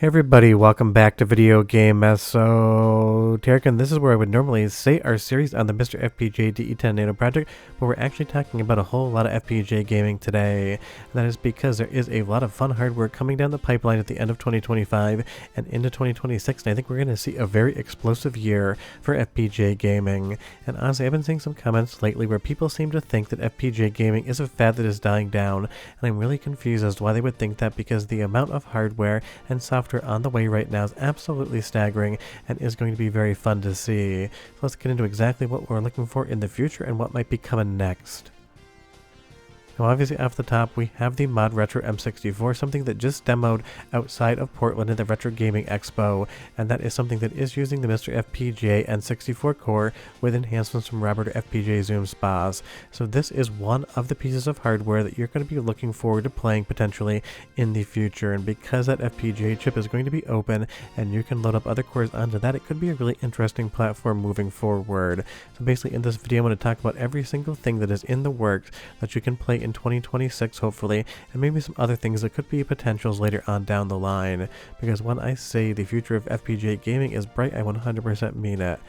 Hey everybody, welcome back to Video Game Esoteric, and this is where I would normally say our series on the MiSTer FPGA DE10 Nano project, but we're actually talking about a whole lot of FPGA gaming today. And that is because there is a lot of fun hardware coming down the pipeline at the end of 2025 and into 2026, and I think we're going to see a very explosive year for FPGA gaming. And honestly, I've been seeing some comments lately where people seem to think that FPGA gaming is a fad that is dying down, and I'm really confused as to why they would think that, because the amount of hardware and software on the way right now is absolutely staggering and is going to be very fun to see. So let's get into exactly what we're looking for in the future and what might be coming next. Now obviously off the top we have the ModRetro M64, something that just demoed outside of Portland at the Retro Gaming Expo, and that is something that is using the MiSTer FPGA N64 core with enhancements from Roberta FPGA Zoom SPAs. So this is one of the pieces of hardware that you're going to be looking forward to playing potentially in the future, and because that FPGA chip is going to be open and you can load up other cores onto that, it could be a really interesting platform moving forward. So basically in this video I'm going to talk about every single thing that is in the works that you can play in 2026 hopefully, and maybe some other things that could be potentials later on down the line, because when I say the future of FPGA gaming is bright, I 100% mean it.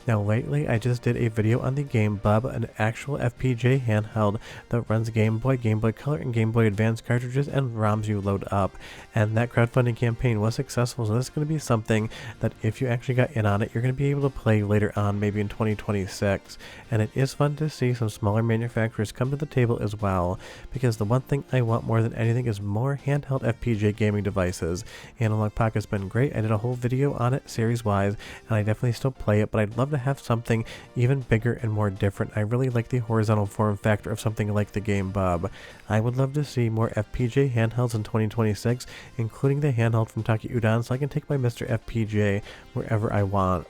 Now lately I just did a video on the Game Bub, an actual FPGA handheld that runs Game Boy Color, and Game Boy Advance cartridges and ROMs you load up, and that crowdfunding campaign was successful, so this is going to be something that if you actually got in on it, you're going to be able to play later on, maybe in 2026, and it is fun to see some smaller manufacturers come to the table as well, because the one thing I want more than anything is more handheld FPGA gaming devices. Analogue Pocket's been great, I did a whole video on it series wise, and I definitely still play it, but I'd love to have something even bigger and more different. I really like the horizontal form factor of something like the Game Bub. I would love to see more FPGA handhelds in 2026, including the handheld from Taki Udon, so I can take my MiSTer FPGA wherever I want.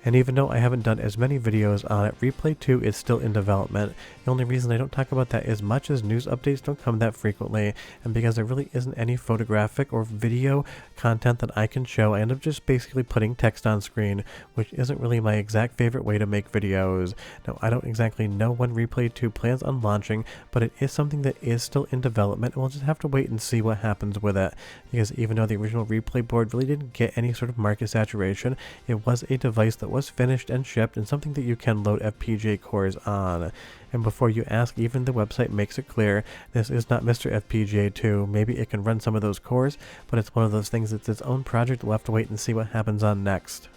And even though I haven't done as many videos on it, Replay 2 is still in development. The only reason I don't talk about that as much is news updates don't come that frequently, and because there really isn't any photographic or video content that I can show, I end up just basically putting text on screen, which isn't really my exact favorite way to make videos. Now I don't exactly know when Replay 2 plans on launching, but it is something that is still in development, and we'll just have to wait and see what happens with it, because even though the original Replay board really didn't get any sort of market saturation, it was a device that was finished and shipped and something that you can load FPGA cores on. And before you ask, even the website makes it clear this is not MiSTer FPGA 2. Maybe it can run some of those cores, but it's one of those things that's its own project. We'll have to wait and see what happens on next.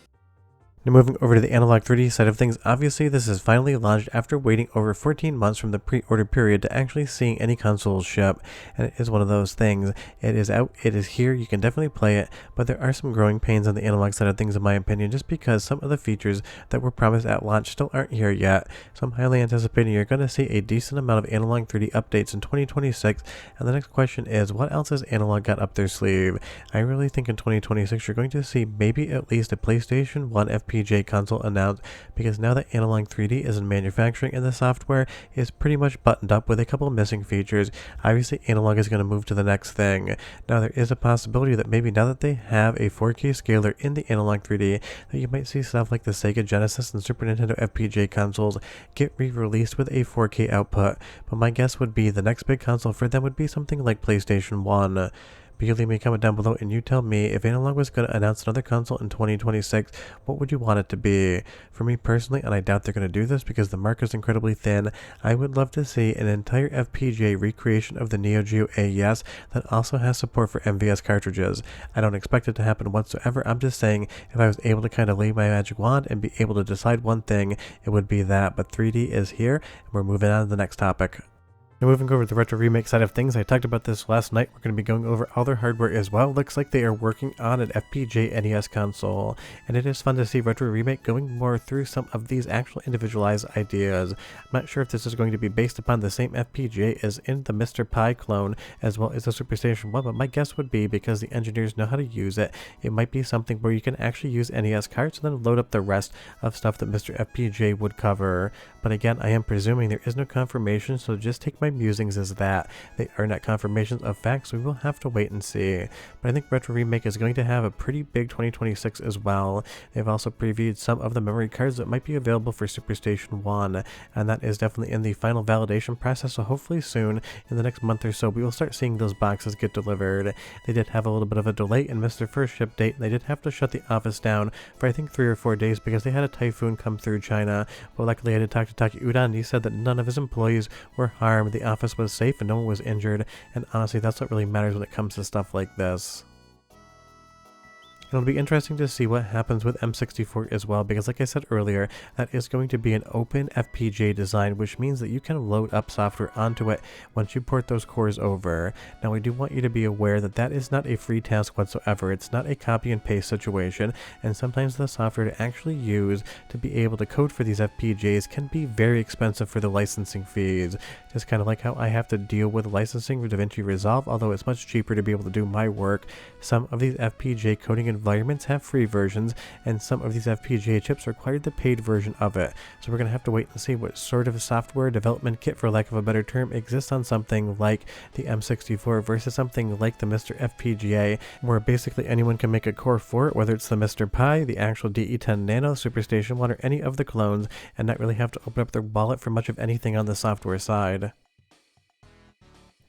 Now moving over to the Analogue 3D side of things, obviously this is finally launched after waiting over 14 months from the pre-order period to actually seeing any consoles ship, and it is one of those things. It is out, it is here, you can definitely play it, but there are some growing pains on the Analogue side of things in my opinion, just because some of the features that were promised at launch still aren't here yet. So I'm highly anticipating you're going to see a decent amount of Analogue 3D updates in 2026, and the next question is, what else has Analogue got up their sleeve? I really think in 2026 you're going to see maybe at least a PlayStation One FPGA console announced, because now that Analogue 3D is in manufacturing and the software is pretty much buttoned up with a couple missing features, obviously Analogue is going to move to the next thing. Now there is a possibility that maybe now that they have a 4K scaler in the Analogue 3D, that you might see stuff like the Sega Genesis and Super Nintendo FPGA consoles get re-released with a 4K output, but my guess would be the next big console for them would be something like PlayStation One. But you leave me a comment down below and you tell me, if Analogue was going to announce another console in 2026, what would you want it to be? For me personally, and I doubt they're going to do this because the market is incredibly thin, I would love to see an entire FPGA recreation of the Neo Geo AES that also has support for MVS cartridges. I don't expect it to happen whatsoever, I'm just saying if I was able to kind of lay my magic wand and be able to decide one thing, it would be that. But 3D is here, and we're moving on to the next topic. Now moving over to the retro remake side of things, I talked about this last night. We're going to be going over all their hardware as well. Looks like they are working on an FPGA NES console, and it is fun to see retro remake going more through some of these actual individualized ideas. I'm not sure if this is going to be based upon the same FPGA as in the Mr. Pi clone as well as the SuperStation One, but my guess would be, because the engineers know how to use it, it might be something where you can actually use NES cards and then load up the rest of stuff that MiSTer FPGA would cover. But again, I am presuming there is no confirmation, so just take my my musings is that they are not confirmations of facts, so we will have to wait and see. But I think Retro Remake is going to have a pretty big 2026 as well. They've also previewed some of the memory cards that might be available for SuperStation One, and that is definitely in the final validation process, so hopefully soon, in the next month or so, we will start seeing those boxes get delivered. They did have a little bit of a delay and missed their first ship date, and they did have to shut the office down for I think 3 or 4 days because they had a typhoon come through China. But luckily I did talk to Taki Udan, and he said that none of his employees were harmed, the office was safe, and no one was injured, and honestly that's what really matters when it comes to stuff like this. It'll be interesting to see what happens with M64 as well, because like I said earlier, that is going to be an open FPGA design, which means that you can load up software onto it once you port those cores over. Now I do want you to be aware that that is not a free task whatsoever. It's not a copy and paste situation, and sometimes the software to actually use to be able to code for these FPGAs can be very expensive for the licensing fees. Just kind of like how I have to deal with licensing for DaVinci Resolve, although it's much cheaper to be able to do my work. Some of these FPGA coding environments have free versions, and some of these FPGA chips require the paid version of it. So we're going to have to wait and see what sort of software development kit, for lack of a better term, exists on something like the M64 versus something like the MiSTer FPGA, where basically anyone can make a core for it, whether it's the MiSTer Pi, the actual DE10 Nano, SuperStation One, or any of the clones, and not really have to open up their wallet for much of anything on the software side.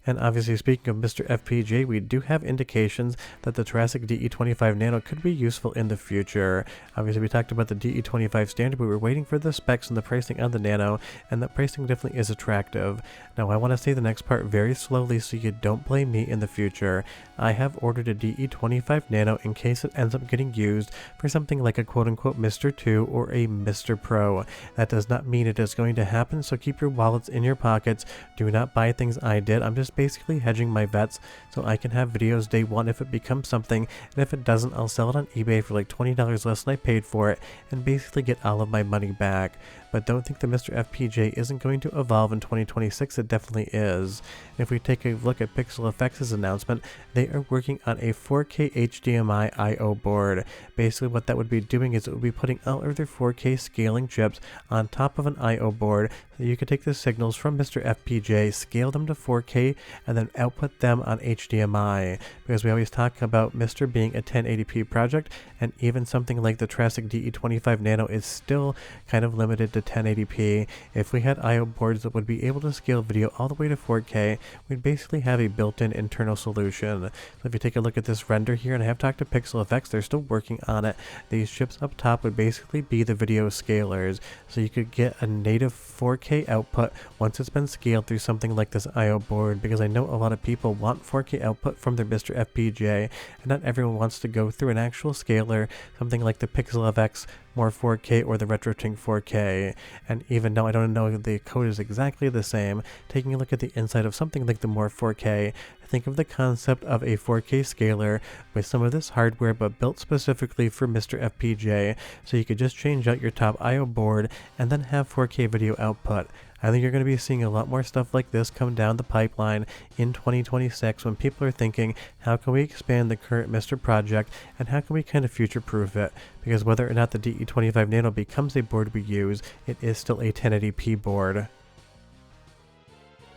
And obviously, speaking of MiSTer FPGA, we do have indications that the Terasic DE25 Nano could be useful in the future. Obviously, we talked about the DE25 standard, but we were waiting for the specs and the pricing on the Nano, and the pricing definitely is attractive. Now, I want to say the next part very slowly so you don't blame me in the future. I have ordered a DE25 Nano in case it ends up getting used for something like a quote-unquote MiSTer 2 or a MiSTer Pro. That does not mean it is going to happen, so keep your wallets in your pockets. Do not buy things I did. I'm just basically hedging my bets so I can have videos day one if it becomes something, and if it doesn't, I'll sell it on eBay for like $20 less than I paid for it and basically get all of my money back. But don't think the MiSTer FPGA isn't going to evolve in 2026, it definitely is. And if we take a look at Pixel Effects' announcement, they are working on a 4K HDMI I/O board. Basically what that would be doing is it would be putting all of their 4K scaling chips on top of an I/O board, so you could take the signals from MiSTer FPGA, scale them to 4K, and then output them on HDMI. Because we always talk about MiSTer being a 1080p project, and even something like the Terasic DE25 Nano is still kind of limited to 1080p. If we had I/O boards that would be able to scale video all the way to 4K, we'd basically have a built-in internal solution. So if you take a look at this render here, and I have talked to Pixel Effects, they're still working on it. These chips up top would basically be the video scalers, so you could get a native 4K output once it's been scaled through something like this I/O board, because I know a lot of people want 4K output from their MiSTer FPGA, and not everyone wants to go through an actual scaler, something like the Pixel FX More 4K or the RetroTink 4K. And even though I don't know if the code is exactly the same, taking a look at the inside of something like the More 4K, think of the concept of a 4K scaler with some of this hardware but built specifically for MiSTer FPGA, so you could just change out your top I/O board and then have 4K video output. I think you're going to be seeing a lot more stuff like this come down the pipeline in 2026 when people are thinking, how can we expand the current MiSTer project and how can we kind of future-proof it? Because whether or not the DE25 Nano becomes a board we use, it is still a 1080p board.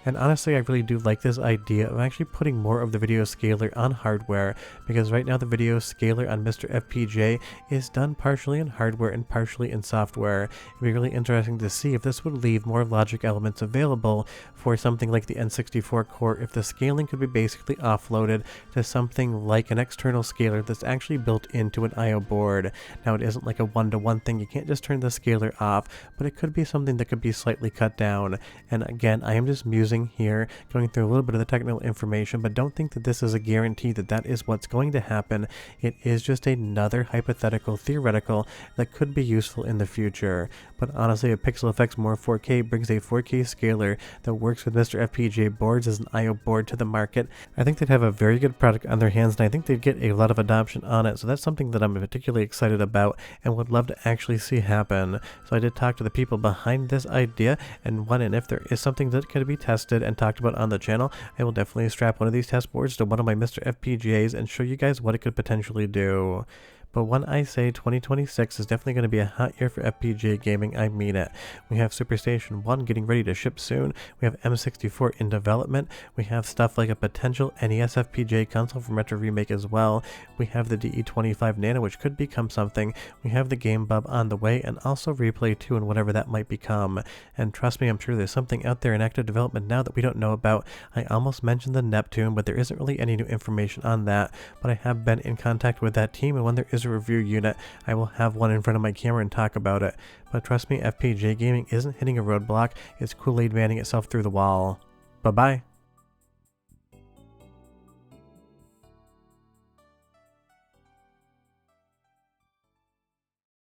And honestly, I really do like this idea of actually putting more of the video scaler on hardware, because right now the video scaler on MiSTer FPGA is done partially in hardware and partially in software. It'd be really interesting to see if this would leave more logic elements available for something like the N64 core, if the scaling could be basically offloaded to something like an external scaler that's actually built into an I/O board. Now it isn't like a one-to-one thing, you can't just turn the scaler off, but it could be something that could be slightly cut down. And again, I am just musing here, going through a little bit of the technical information, but don't think that this is a guarantee that that is what's going to happen. It is just another hypothetical, theoretical, that could be useful in the future. But honestly, a Pixel Effects More 4K brings a 4K scaler that works with MiSTer FPGA boards as an I/O board to the market. I think they'd have a very good product on their hands, and I think they'd get a lot of adoption on it, so that's something that I'm particularly excited about and would love to actually see happen. So I did talk to the people behind this idea, and if there is something that could be tested and talked about on the channel, I will definitely strap one of these test boards to one of my MiSTer FPGAs and show you guys what it could potentially do. But when I say 2026 is definitely going to be a hot year for FPGA gaming, I mean it. We have SuperStation One getting ready to ship soon, we have M64 in development, we have stuff like a potential NES FPGA console from Retro Remake as well, we have the DE25 Nano which could become something, we have the Game Bub on the way, and also Replay 2 and whatever that might become. And trust me, I'm sure there's something out there in active development now that we don't know about. I almost mentioned the Neptune, but there isn't really any new information on that, but I have been in contact with that team, and when there is a review unit, I will have one in front of my camera and talk about it. But trust me, FPGA gaming isn't hitting a roadblock, it's Kool-Aid manning itself through the wall. Bye-bye.